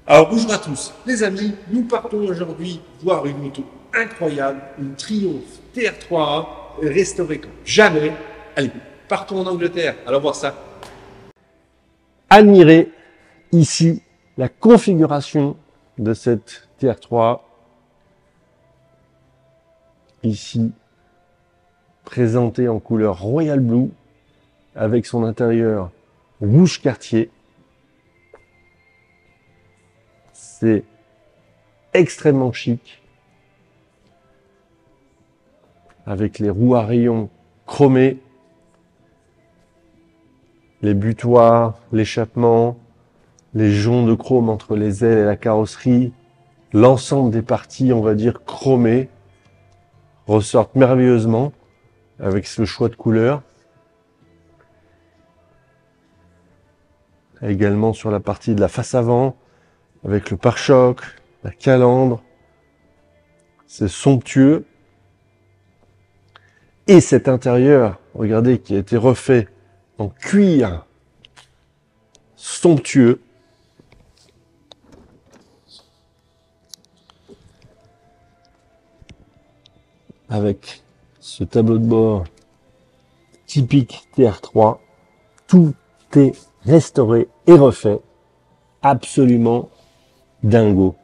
Alors bonjour à tous, les amis, nous partons aujourd'hui voir une moto incroyable, une Triumph TR3A restaurée comme jamais. Allez, partons en Angleterre, allons voir ça. Admirez ici la configuration de cette TR3, ici présentée en couleur Royal Blue avec son intérieur rouge quartier. C'est extrêmement chic avec les roues à rayons chromées, les butoirs, l'échappement, les joncs de chrome entre les ailes et la carrosserie, l'ensemble des parties, on va dire, chromées, ressortent merveilleusement avec ce choix de couleurs. Également sur la partie de la face avant, avec le pare-choc, la calandre. C'est somptueux. Et cet intérieur, regardez, qui a été refait en cuir somptueux. Avec ce tableau de bord typique TR3, tout est restauré et refait. Absolument dingo.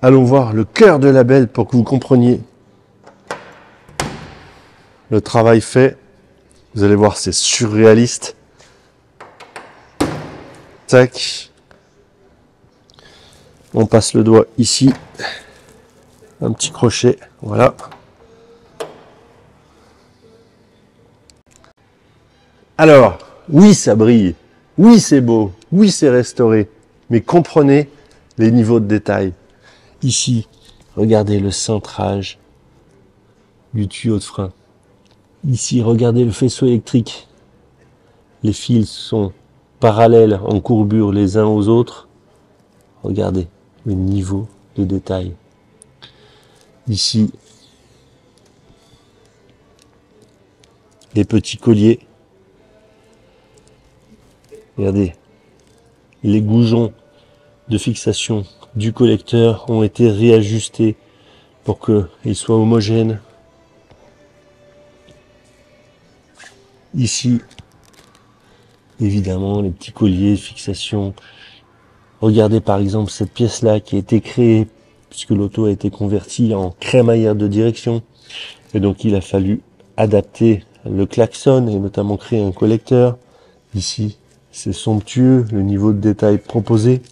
Allons voir le cœur de la belle pour que vous compreniez le travail fait. Vous allez voir, c'est surréaliste. Tac. On passe le doigt ici. Un petit crochet, voilà. Alors, oui, ça brille. Oui, c'est beau. Oui, c'est restauré. Mais comprenez les niveaux de détail. Ici, regardez le cintrage du tuyau de frein. Ici, regardez le faisceau électrique. Les fils sont parallèles en courbure les uns aux autres. Regardez le niveau de détail. Ici, les petits colliers. Regardez, les goujons de fixation du collecteur ont été réajustés pour qu'ils soient homogènes. Ici, évidemment, les petits colliers de fixation. Regardez par exemple cette pièce-là qui a été créée puisque l'auto a été convertie en crémaillère de direction. Et donc il a fallu adapter le klaxon et notamment créer un collecteur. Ici, c'est somptueux, le niveau de détail proposé.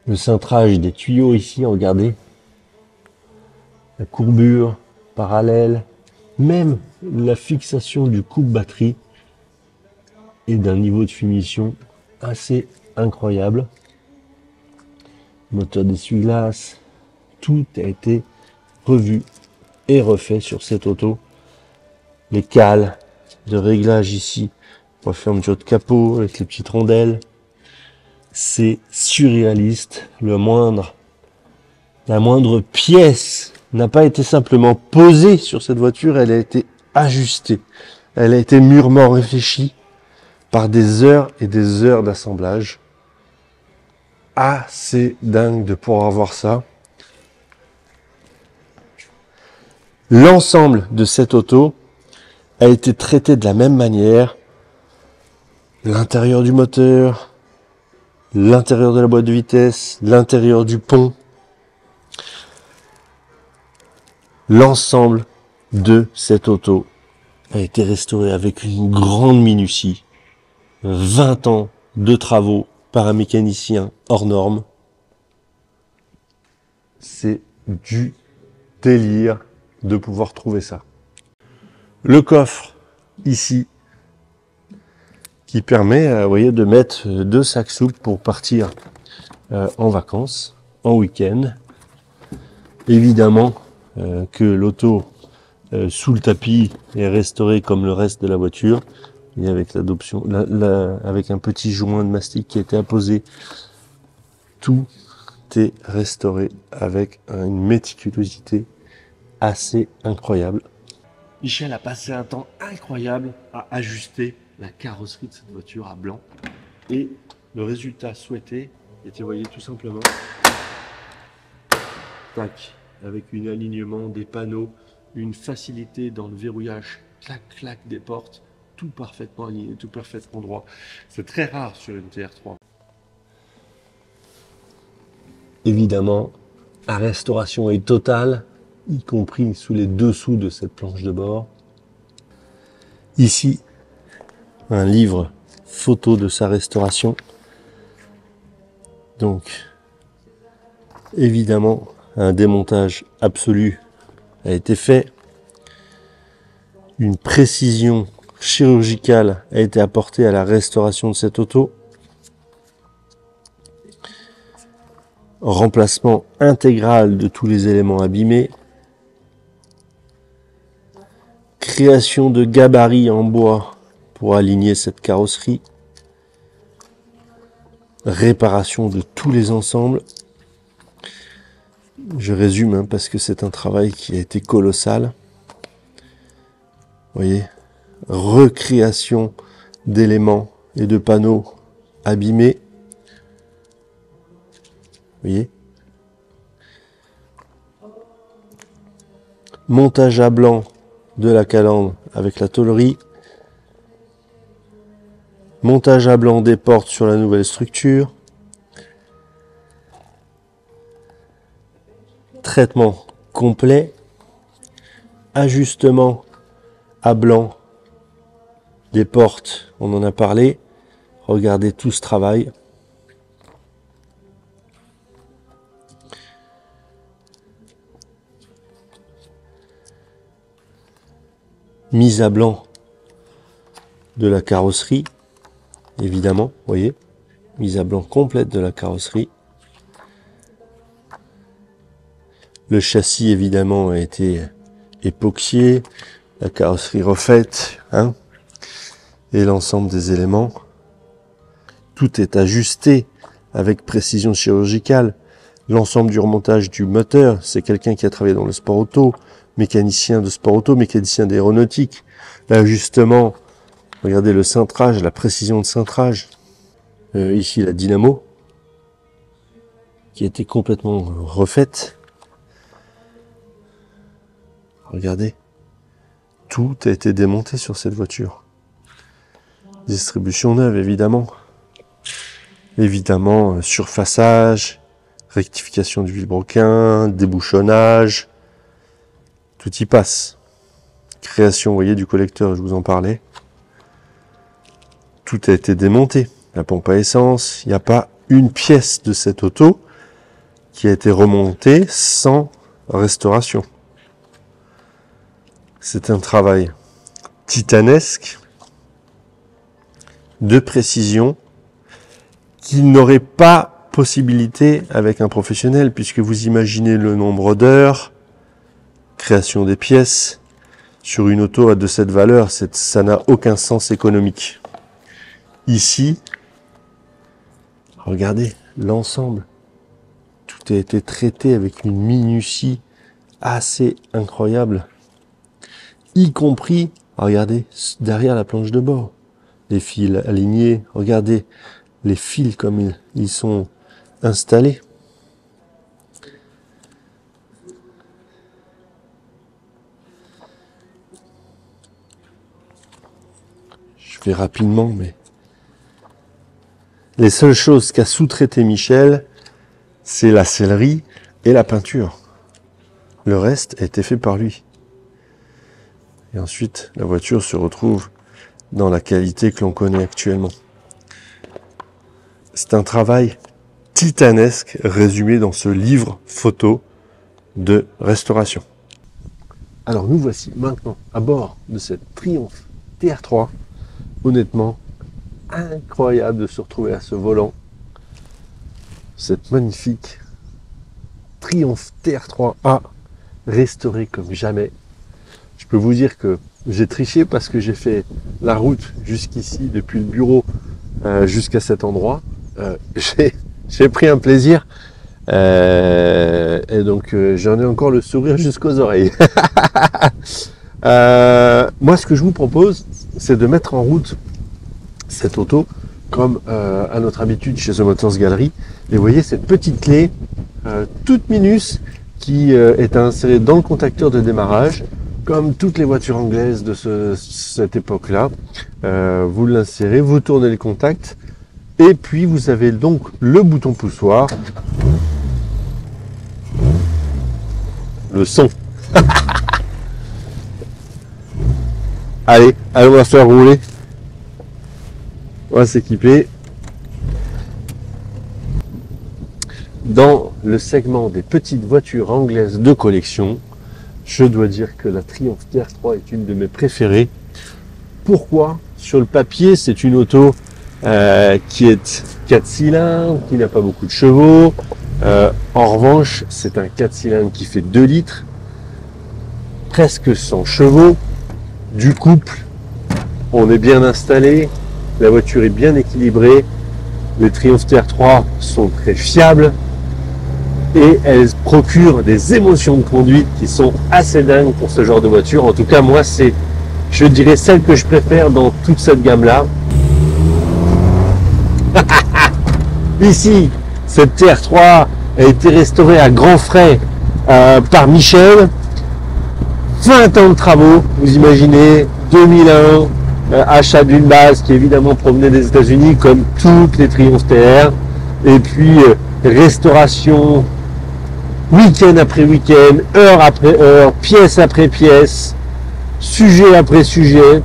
Le cintrage des tuyaux ici, regardez. La courbure parallèle, même la fixation du coupe-batterie est d'un niveau de finition assez incroyable. Moteur d'essuie-glace, tout a été revu et refait sur cette auto. Les cales de réglage ici, pour la fermeture de capot avec les petites rondelles. C'est surréaliste. La moindre pièce n'a pas été simplement posée sur cette voiture, elle a été ajustée. Elle a été mûrement réfléchie par des heures et des heures d'assemblage. Ah, c'est dingue de pouvoir voir ça. L'ensemble de cette auto a été traité de la même manière. L'intérieur du moteur, l'intérieur de la boîte de vitesse, l'intérieur du pont. L'ensemble de cette auto a été restauré avec une grande minutie. 20 ans de travaux par un mécanicien hors norme. C'est du délire de pouvoir trouver ça. Le coffre ici qui permet, vous voyez, de mettre 2 sacs souples pour partir en vacances, en week-end. Évidemment que l'auto sous le tapis est restaurée comme le reste de la voiture et avec l'adoption, avec un petit joint de mastic qui a été apposé, tout est restauré avec une méticulosité assez incroyable. Michel a passé un temps incroyable à ajuster la carrosserie de cette voiture à blanc. Et le résultat souhaité était, vous voyez, tout simplement, tac, avec un alignement des panneaux, une facilité dans le verrouillage, clac, clac des portes, tout parfaitement aligné, tout parfaitement droit. C'est très rare sur une TR3. Évidemment, la restauration est totale, y compris sous les dessous de cette planche de bord. Ici, un livre photo de sa restauration. Donc, évidemment, un démontage absolu a été fait. Une précision chirurgicale a été apportée à la restauration de cette auto. Remplacement intégral de tous les éléments abîmés. Création de gabarits en bois pour aligner cette carrosserie. Réparation de tous les ensembles. Je résume parce que c'est un travail qui a été colossal. Vous voyez, recréation d'éléments et de panneaux abîmés. Vous voyez, montage à blanc de la calandre avec la tôlerie. Montage à blanc des portes sur la nouvelle structure. Traitement complet. Ajustement à blanc des portes, on en a parlé. Regardez tout ce travail. Mise à blanc de la carrosserie, évidemment, vous voyez, mise à blanc complète de la carrosserie. Le châssis, évidemment, a été époxié, la carrosserie refaite, hein, et l'ensemble des éléments. Tout est ajusté avec précision chirurgicale. L'ensemble du remontage du moteur, c'est quelqu'un qui a travaillé dans le sport auto, mécanicien de sport auto, mécanicien d'aéronautique. L'ajustement, regardez le cintrage, la précision de cintrage. Ici, la dynamo, qui a été complètement refaite. Regardez, tout a été démonté sur cette voiture. Distribution neuve, évidemment. Évidemment, surfaçage, rectification du vilebrequin, débouchonnage, tout y passe. Création, vous voyez, du collecteur, je vous en parlais. Tout a été démonté. La pompe à essence, il n'y a pas une pièce de cette auto qui a été remontée sans restauration. C'est un travail titanesque, de précision, qui n'aurait pas possibilité avec un professionnel, puisque vous imaginez le nombre d'heures, création des pièces, sur une auto de cette valeur, ça n'a aucun sens économique. Ici, regardez l'ensemble. Tout a été traité avec une minutie assez incroyable. Y compris, regardez, derrière la planche de bord. Les fils alignés, regardez les fils comme ils sont installés. Je fais rapidement, mais les seules choses qu'a sous-traité Michel, c'est la sellerie et la peinture. Le reste a été fait par lui. Et ensuite, la voiture se retrouve dans la qualité que l'on connaît actuellement. C'est un travail titanesque résumé dans ce livre photo de restauration. Alors nous voici maintenant à bord de cette Triumph TR3. Honnêtement, incroyable de se retrouver à ce volant. Cette magnifique Triumph TR3A restaurée comme jamais. Je peux vous dire que j'ai triché parce que j'ai fait la route jusqu'ici, depuis le bureau jusqu'à cet endroit. J'ai pris un plaisir et donc j'en ai encore le sourire jusqu'aux oreilles. Moi, ce que je vous propose, c'est de mettre en route cette auto comme à notre habitude chez The Motors Gallery. Et vous voyez cette petite clé toute minus qui est insérée dans le contacteur de démarrage, comme toutes les voitures anglaises de cette époque-là. Vous l'insérez, vous tournez le contact, et puis vous avez donc le bouton poussoir. Le son. Allez, on va faire rouler. On va s'équiper. Dans le segment des petites voitures anglaises de collection, je dois dire que la Triumph TR3 est une de mes préférées. Pourquoi? Sur le papier, c'est une auto qui est 4 cylindres, qui n'a pas beaucoup de chevaux. En revanche, c'est un 4 cylindres qui fait 2 litres, presque 100 chevaux, du couple. On est bien installé, la voiture est bien équilibrée, les Triumph TR3 sont très fiables et elles procurent des émotions de conduite qui sont assez dingues pour ce genre de voiture. En tout cas, moi, c'est, je dirais, celle que je préfère dans toute cette gamme-là. Ici, cette TR3 a été restaurée à grands frais par Michel. 20 ans de travaux, vous imaginez, 2001, achat d'une base qui évidemment provenait des États-Unis comme toutes les Triumph TR, et puis restauration, week-end après week-end, heure après heure, pièce après pièce, sujet après sujet,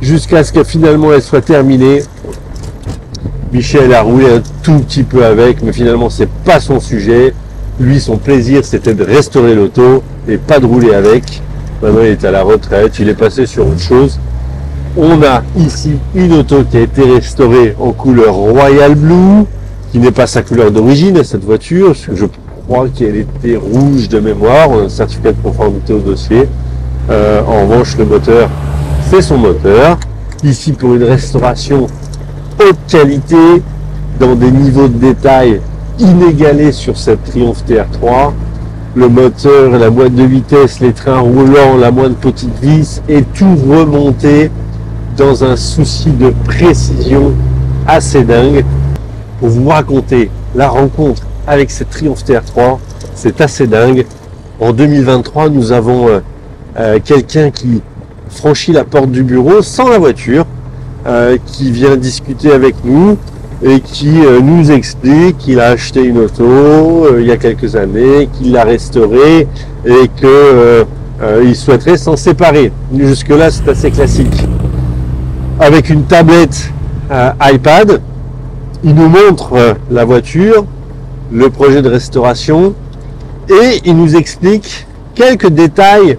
jusqu'à ce que finalement elle soit terminée. Michel a roulé un tout petit peu avec, mais finalement c'est pas son sujet. Lui, son plaisir, c'était de restaurer l'auto et pas de rouler avec. Maintenant, il est à la retraite, il est passé sur autre chose. On a ici une auto qui a été restaurée en couleur Royal Blue, qui n'est pas sa couleur d'origine, cette voiture, parce que je crois qu'elle était rouge de mémoire. On a un certificat de conformité au dossier. En revanche, le moteur, c'est son moteur. Ici, pour une restauration haute qualité, dans des niveaux de détail inégalés sur cette Triumph TR3. Le moteur, la boîte de vitesse, les trains roulants, la moindre petite vis, et tout remonté dans un souci de précision assez dingue. Pour vous raconter la rencontre avec cette Triumph TR3, c'est assez dingue. En 2023, nous avons quelqu'un qui franchit la porte du bureau sans la voiture, qui vient discuter avec nous et qui nous explique qu'il a acheté une auto il y a quelques années, qu'il l'a restaurée et que il souhaiterait s'en séparer. Jusque là, c'est assez classique. Avec une tablette iPad, il nous montre la voiture, le projet de restauration, et il nous explique quelques détails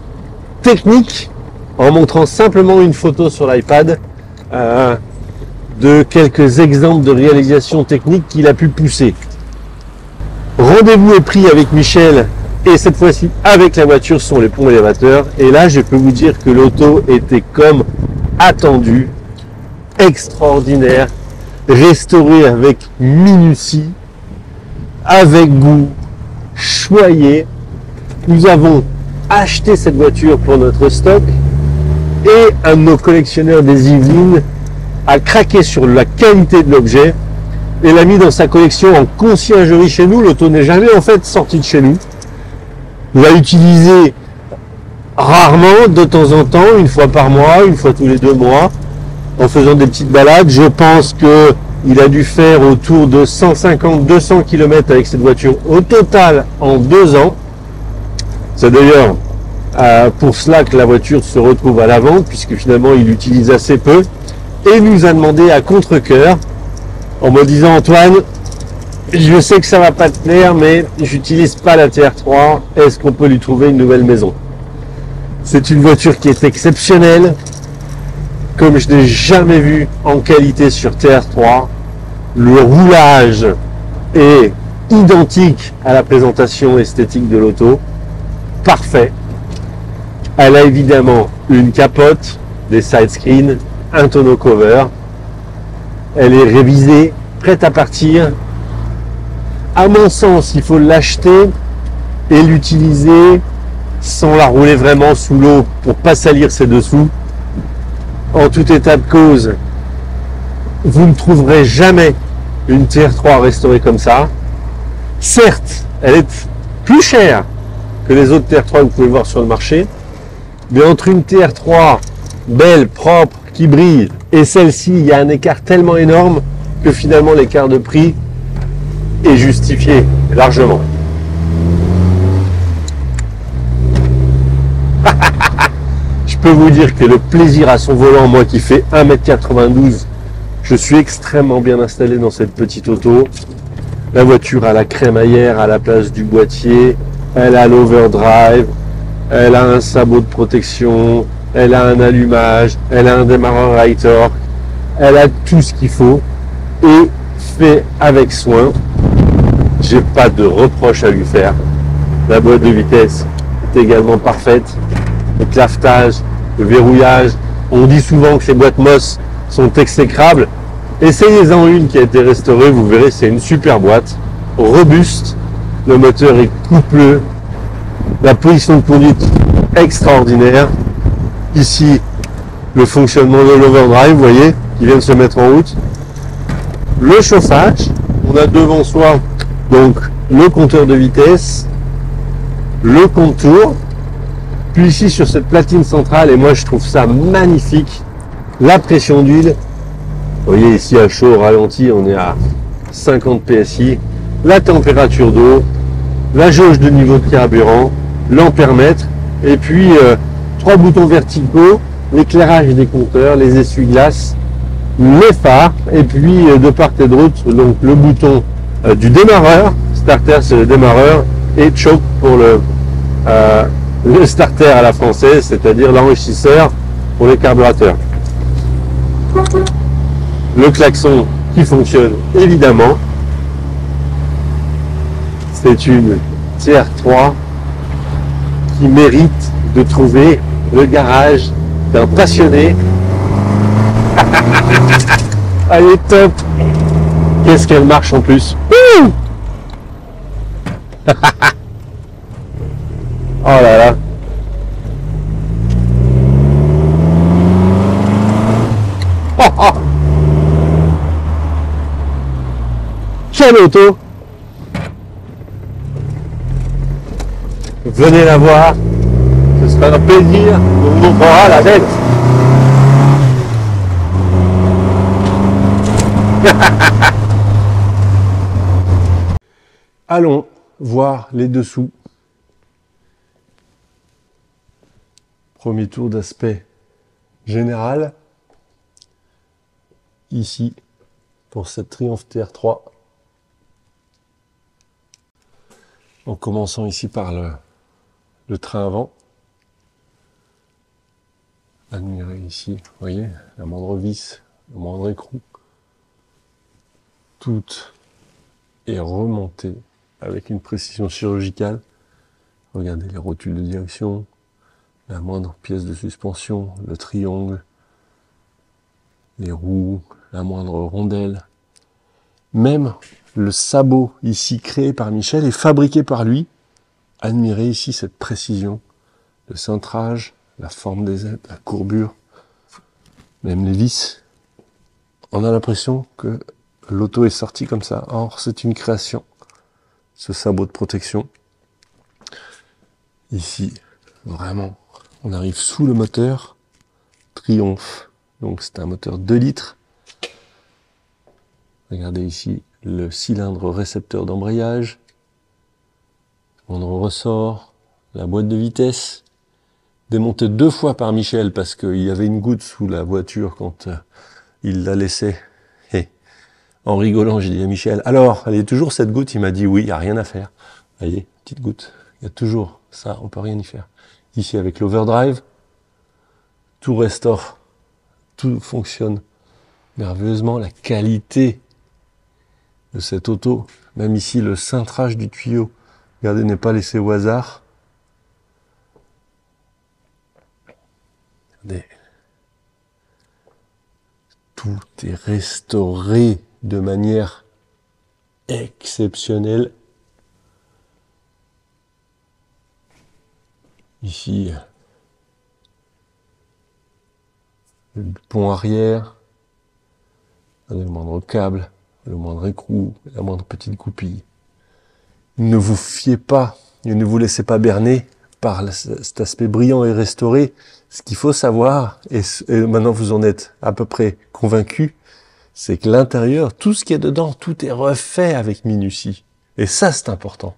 techniques en montrant simplement une photo sur l'iPad de quelques exemples de réalisation technique qu'il a pu pousser. Rendez-vous est pris avec Michel, et cette fois-ci avec la voiture sur les ponts élévateurs, et là je peux vous dire que l'auto était comme attendu, extraordinaire, restaurée avec minutie, avec goût, choyée. Nous avons acheté cette voiture pour notre stock, et un de nos collectionneurs des Yvelines a craqué sur la qualité de l'objet et l'a mis dans sa collection en conciergerie chez nous. L'auto n'est jamais en fait sortie de chez nous. On l'a utilisé rarement, de temps en temps, une fois par mois, une fois tous les 2 mois, en faisant des petites balades. Je pense que il a dû faire autour de 150-200 km avec cette voiture au total en 2 ans. C'est d'ailleurs pour cela que la voiture se retrouve à la vente, puisque finalement il l'utilise assez peu, et nous a demandé à contre-cœur, en me disant: Antoine, je sais que ça va pas te plaire, mais j'utilise pas la TR3, est-ce qu'on peut lui trouver une nouvelle maison? C'est une voiture qui est exceptionnelle, comme je n'ai jamais vu en qualité sur TR3. Le roulage est identique à la présentation esthétique de l'auto, parfait. Elle a évidemment une capote, des side screens, un tonneau cover. Elle est révisée, prête à partir. À mon sens, il faut l'acheter et l'utiliser sans la rouler vraiment sous l'eau pour pas salir ses dessous. En tout état de cause, vous ne trouverez jamais une TR3 restaurée comme ça. Certes, elle est plus chère que les autres TR3 que vous pouvez voir sur le marché, mais entre une TR3 belle, propre, qui brille, et celle-ci, il y a un écart tellement énorme que finalement l'écart de prix est justifié largement. Je peux vous dire que le plaisir à son volant, moi qui fais 1m92, je suis extrêmement bien installé dans cette petite auto. La voiture a la crémaillère à la place du boîtier, elle a l'overdrive, elle a un sabot de protection, elle a un allumage, elle a un démarreur high torque, elle a tout ce qu'il faut et fait avec soin. J'ai pas de reproche à lui faire. La boîte de vitesse est également parfaite. Le clavetage, le verrouillage. On dit souvent que ces boîtes MOS sont exécrables. Essayez-en une qui a été restaurée, vous verrez, c'est une super boîte, robuste. Le moteur est coupleux. La position de conduite extraordinaire. Ici, le fonctionnement de l'overdrive, vous voyez, qui vient de se mettre en route. Le chauffage, on a devant soi donc le compteur de vitesse, le compte-tours, puis ici sur cette platine centrale, et moi je trouve ça magnifique, la pression d'huile. Vous voyez ici à chaud, au ralenti, on est à 50 PSI, la température d'eau, la jauge de niveau de carburant, l'ampèremètre, et puis 3 boutons verticaux, l'éclairage des compteurs, les essuie-glaces, les phares, et puis de part et d'autre, donc le bouton du démarreur, starter c'est le démarreur, et choke pour le starter à la française, c'est-à-dire l'enrichisseur pour les carburateurs. Le klaxon qui fonctionne évidemment. C'est une TR3 qui mérite de trouver le garage d'un passionné. Elle est top. Qu'est-ce qu'elle marche en plus. Oh là là. Oh, oh. Quelle auto. Venez la voir. Ce sera un plaisir. On vous montrera la bête. Allons voir les dessous. Premier tour d'aspect général. Ici, pour cette Triumph TR3. En commençant ici par le train avant. Admirez ici, vous voyez, la moindre vis, le moindre écrou. Tout est remonté avec une précision chirurgicale. Regardez les rotules de direction, la moindre pièce de suspension, le triangle, les roues, la moindre rondelle. Même le sabot ici créé par Michel est fabriqué par lui. Admirez ici cette précision, le cintrage, la forme des aides, la courbure, même les vis. On a l'impression que l'auto est sortie comme ça. Or, c'est une création, ce sabot de protection. Ici, vraiment, on arrive sous le moteur Triumph. Donc, c'est un moteur 2 litres. Regardez ici le cylindre récepteur d'embrayage. On ressort la boîte de vitesse, démontée 2 fois par Michel parce qu'il y avait une goutte sous la voiture quand il la laissait. Et en rigolant, j'ai dit à Michel, alors, elle est toujours cette goutte? Il m'a dit oui, il n'y a rien à faire. Vous voyez, petite goutte, il y a toujours ça, on peut rien y faire. Ici avec l'overdrive, tout restaure, tout fonctionne merveilleusement. La qualité de cette auto, même ici le cintrage du tuyau, regardez, n'est pas laissé au hasard. Regardez. Tout est restauré de manière exceptionnelle. Ici, le pont arrière, le moindre câble, le moindre écrou, la moindre petite goupille. Ne vous fiez pas et ne vous laissez pas berner par cet aspect brillant et restauré. Ce qu'il faut savoir, et maintenant vous en êtes à peu près convaincu, c'est que l'intérieur, tout ce qui est dedans, tout est refait avec minutie. Et ça, c'est important.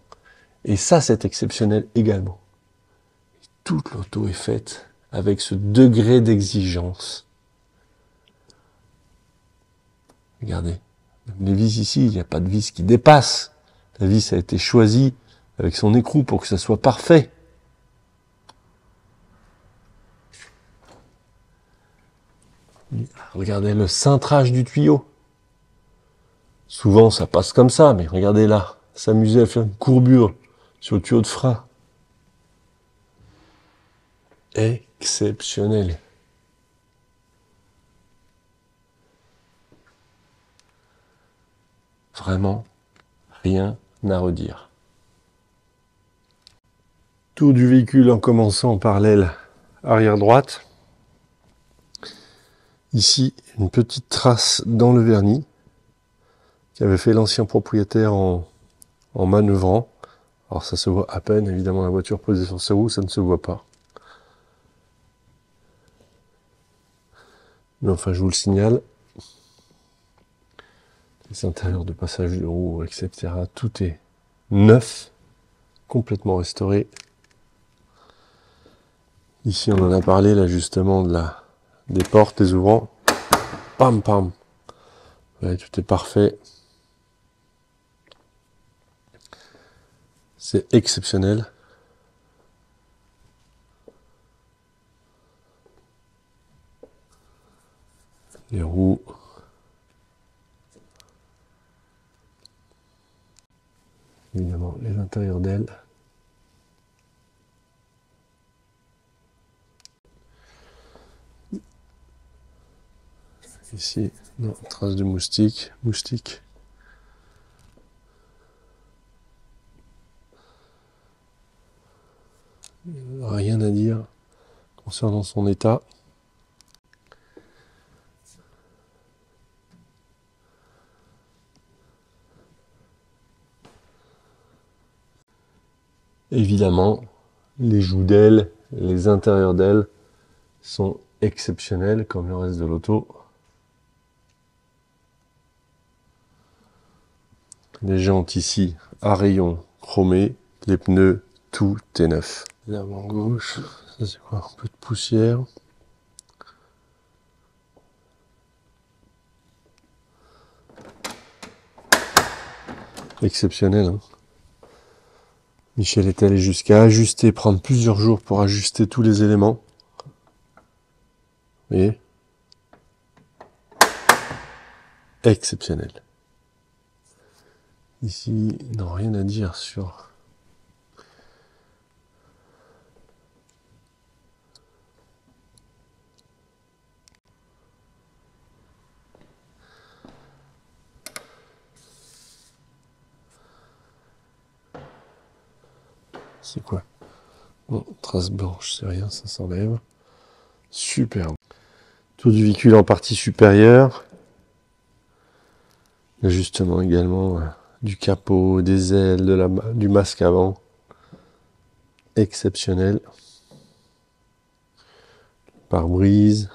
Et ça, c'est exceptionnel également. Toute l'auto est faite avec ce degré d'exigence. Regardez, même les vis ici, il n'y a pas de vis qui dépasse. La vis a été choisie avec son écrou pour que ça soit parfait. Regardez le cintrage du tuyau. Souvent, ça passe comme ça, mais regardez là, s'amuser à faire une courbure sur le tuyau de frein. Exceptionnel. Vraiment, rien à redire. Tour du véhicule en commençant par l'aile arrière droite. Ici, une petite trace dans le vernis qu'avait fait l'ancien propriétaire en manœuvrant. Alors ça se voit à peine, évidemment la voiture posée sur ses roues, ça ne se voit pas. Mais enfin, je vous le signale, les intérieurs de passage de roues, etc., tout est neuf, complètement restauré. Ici, on en a parlé, là, justement, des portes, des ouvrants. Pam, pam. Ouais, tout est parfait. C'est exceptionnel. Les roues. Évidemment, les intérieurs d'ailes. Ici, non, trace de moustique. Rien à dire concernant son état. Évidemment, les joues d'ailes, les intérieurs d'ailes sont exceptionnels comme le reste de l'auto. Les jantes ici à rayons chromés, les pneus, tout est neuf. L'avant gauche, ça c'est quoi? Un peu de poussière. Exceptionnel, hein. Michel est allé jusqu'à ajuster, prendre plusieurs jours pour ajuster tous les éléments. Vous voyez? Exceptionnel. Ici, non, rien à dire sur... C'est quoi? Bon, trace blanche, c'est rien, ça s'enlève. Superbe. Tour du véhicule en partie supérieure. L'ajustement également du capot, des ailes, du masque avant. Exceptionnel. Pare-brise.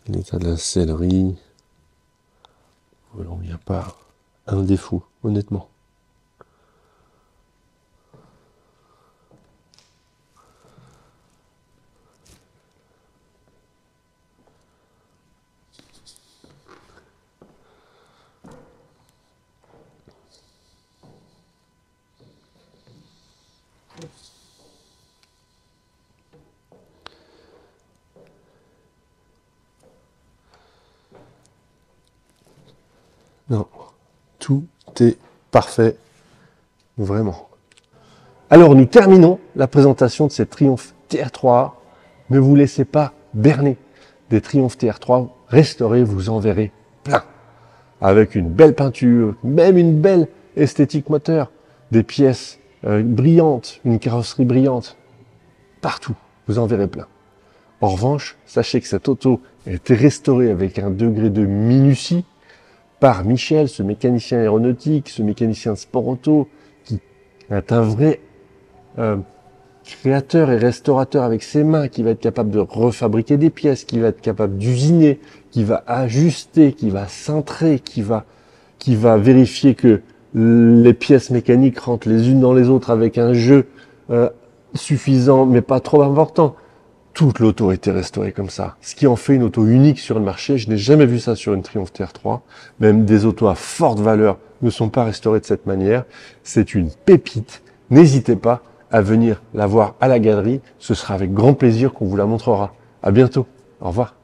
L'état de la sellerie. Voilà, il n'y a pas un défaut, honnêtement. Non, tout est parfait, vraiment. Alors nous terminons la présentation de cette Triumph TR3. Ne vous laissez pas berner. Des Triumph TR3 restaurés, vous en verrez plein. Avec une belle peinture, même une belle esthétique moteur, des pièces brillantes, une carrosserie brillante. Partout, vous en verrez plein. En revanche, sachez que cette auto a été restaurée avec un degré de minutie par Michel, ce mécanicien aéronautique, ce mécanicien de sport auto, qui est un vrai créateur et restaurateur avec ses mains, qui va être capable de refabriquer des pièces, qui va être capable d'usiner, qui va ajuster, qui va cintrer, qui va vérifier que les pièces mécaniques rentrent les unes dans les autres avec un jeu suffisant, mais pas trop important. Toute l'auto a été restaurée comme ça. Ce qui en fait une auto unique sur le marché. Je n'ai jamais vu ça sur une Triumph TR3. Même des autos à forte valeur ne sont pas restaurées de cette manière. C'est une pépite. N'hésitez pas à venir la voir à la galerie. Ce sera avec grand plaisir qu'on vous la montrera. À bientôt. Au revoir.